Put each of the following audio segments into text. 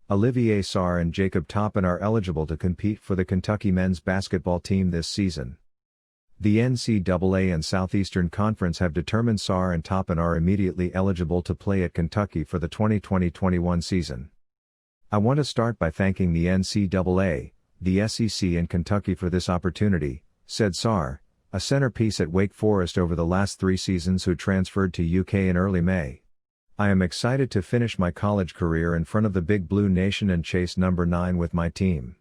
Olivier Sarr and Jacob Toppin are eligible to compete for the Kentucky men's basketball team this season. The NCAA and Southeastern Conference have determined Sarr and Toppin are immediately eligible to play at Kentucky for the 2020-21 season. I want to start by thanking the NCAA, the SEC and Kentucky for this opportunity, said Saar, a centerpiece at Wake Forest over the last 3 seasons who transferred to UK in early May. I am excited to finish my college career in front of the Big Blue Nation and chase number 9 with my team.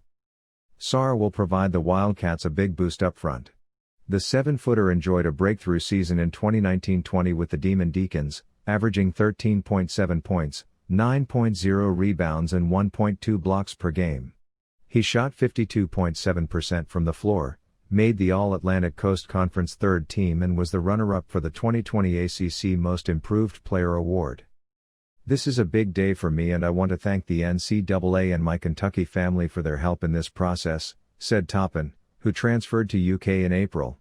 Saar will provide the Wildcats a big boost up front. The 7-footer enjoyed a breakthrough season in 2019-20 with the Demon Deacons, averaging 13.7 points, 9.0 rebounds and 1.2 blocks per game. He shot 52.7% from the floor, made the All-Atlantic Coast Conference third team and was the runner-up for the 2020 ACC Most Improved Player award. This is a big day for me and I want to thank the NCAA and my Kentucky family for their help in this process, said Toppin, who transferred to UK in April.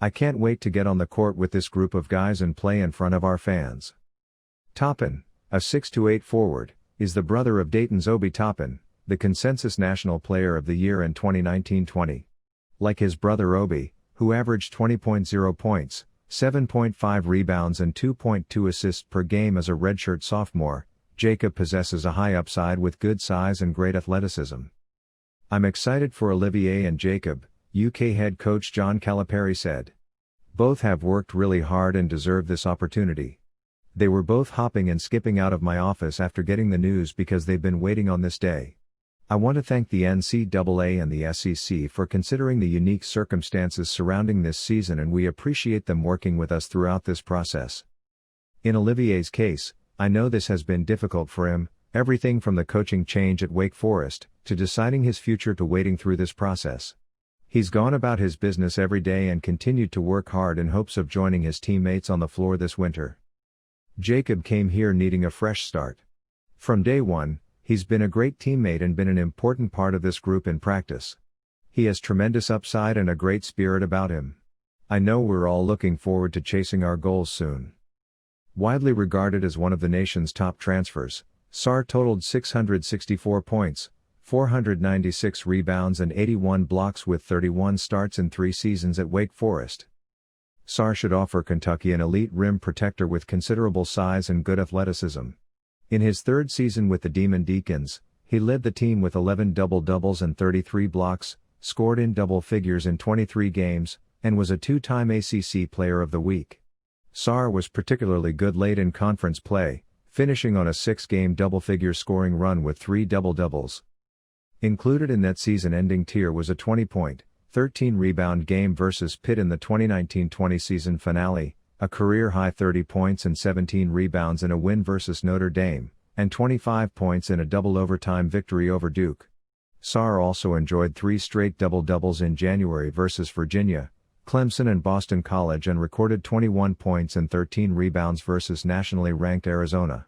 I can't wait to get on the court with this group of guys and play in front of our fans. Toppin, a 6'8" forward, is the brother of Dayton's Obi Toppin, the consensus National Player of the Year in 2019-20. Like his brother Obi, who averaged 20.0 points, 7.5 rebounds and 2.2 assists per game as a redshirt sophomore, Jacob possesses a high upside with good size and great athleticism. I'm excited for Olivier and Jacob, UK head coach John Calipari said. Both have worked really hard and deserve this opportunity. They were both hopping and skipping out of my office after getting the news because they've been waiting on this day. I want to thank the NCAA and the SEC for considering the unique circumstances surrounding this season and we appreciate them working with us throughout this process. In Olivier's case, I know this has been difficult for him, everything from the coaching change at Wake Forest, to deciding his future to waiting through this process. He's gone about his business every day and continued to work hard in hopes of joining his teammates on the floor this winter. Jacob came here needing a fresh start. From day one, he's been a great teammate and been an important part of this group in practice. He has tremendous upside and a great spirit about him. I know we're all looking forward to chasing our goals soon. Widely regarded as one of the nation's top transfers, Sarr totaled 664 points, 496 rebounds and 81 blocks with 31 starts in 3 seasons at Wake Forest. Sarr should offer Kentucky an elite rim protector with considerable size and good athleticism. In his 3rd season with the Demon Deacons, he led the team with 11 double-doubles and 33 blocks, scored in double figures in 23 games, and was a 2-time ACC Player of the Week. Sarr was particularly good late in conference play, finishing on a 6-game double-figure scoring run with 3 double-doubles. Included in that season-ending tier was a 20-point, 13-rebound game versus Pitt in the 2019-20 season finale, a career-high 30 points and 17 rebounds in a win versus Notre Dame, and 25 points in a double overtime victory over Duke. Sarr also enjoyed 3 straight double-doubles in January versus Virginia, Clemson and Boston College and recorded 21 points and 13 rebounds versus nationally ranked Arizona.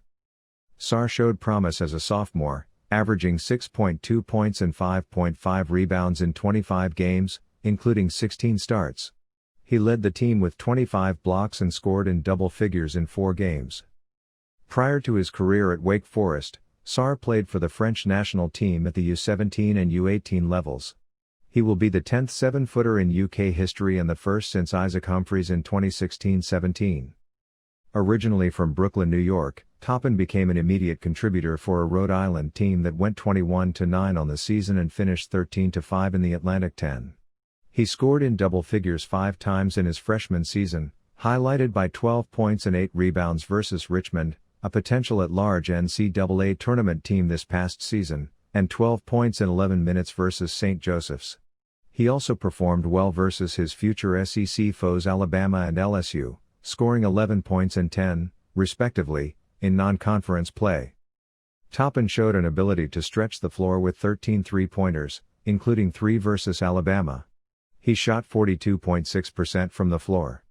Sarr showed promise as a sophomore, averaging 6.2 points and 5.5 rebounds in 25 games, including 16 starts. He led the team with 25 blocks and scored in double figures in 4 games. Prior to his career at Wake Forest, Sarr played for the French national team at the U17 and U18 levels. He will be the 10th 7-footer in UK history and the first since Isaac Humphries in 2016-17. Originally from Brooklyn, New York, Toppin became an immediate contributor for a Rhode Island team that went 21-9 on the season and finished 13-5 in the Atlantic 10. He scored in double figures 5 times in his freshman season, highlighted by 12 points and 8 rebounds versus Richmond, a potential at-large NCAA tournament team this past season, and 12 points in 11 minutes versus St. Joseph's. He also performed well versus his future SEC foes Alabama and LSU, scoring 11 points and 10, respectively, in non-conference play. Toppin showed an ability to stretch the floor with 13 three-pointers, including 3 versus Alabama. He shot 42.6% from the floor.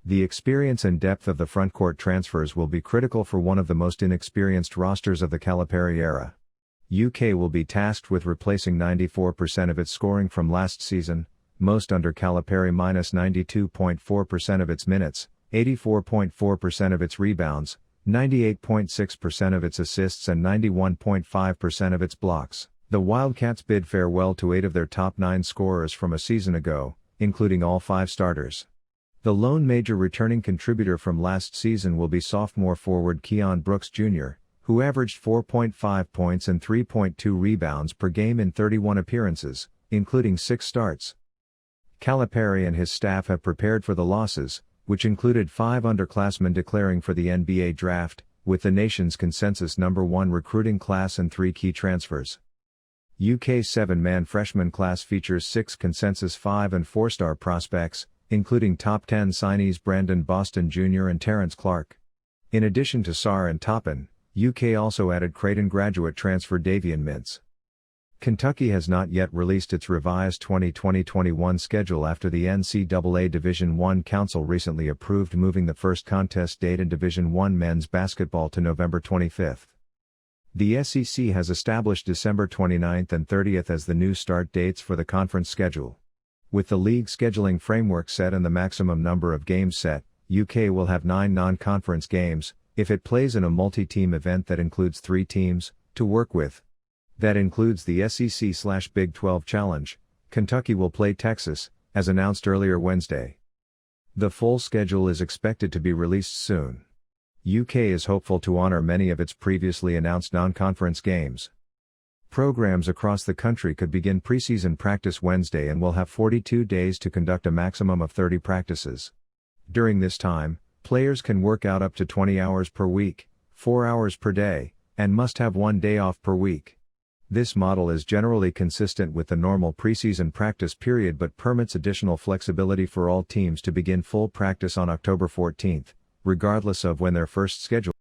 The experience and depth of the frontcourt transfers will be critical for one of the most inexperienced rosters of the Calipari era. UK will be tasked with replacing 94% of its scoring from last season, most under Calipari minus 92.4% of its minutes, 84.4% of its rebounds, 98.6% of its assists and 91.5% of its blocks. The Wildcats bid farewell to 8 of their top 9 scorers from a season ago, including all 5 starters. The lone major returning contributor from last season will be sophomore forward Keon Brooks Jr., who averaged 4.5 points and 3.2 rebounds per game in 31 appearances, including 6 starts. Calipari and his staff have prepared for the losses, which included 5 underclassmen declaring for the NBA draft, with the nation's consensus number 1 recruiting class and 3 key transfers. UK's 7-man freshman class features 6 consensus 5 and 4-star prospects, including top 10 signees Brandon Boston Jr. and Terrence Clark. In addition to Sarr and Toppin, UK also added Creighton graduate transfer Davian Mintz. Kentucky has not yet released its revised 2020-21 schedule after the NCAA Division I Council recently approved moving the first contest date in Division I men's basketball to November 25. The SEC has established December 29 and 30 as the new start dates for the conference schedule. With the league scheduling framework set and the maximum number of games set, UK will have 9 non-conference games, if it plays in a multi-team event that includes 3 teams, to work with. That includes the SEC/Big 12 Challenge. Kentucky will play Texas, as announced earlier Wednesday. The full schedule is expected to be released soon. UK is hopeful to honor many of its previously announced non-conference games. Programs across the country could begin preseason practice Wednesday and will have 42 days to conduct a maximum of 30 practices. During this time, players can work out up to 20 hours per week, 4 hours per day, and must have 1 day off per week. This model is generally consistent with the normal preseason practice period but permits additional flexibility for all teams to begin full practice on October 14, regardless of when their first schedule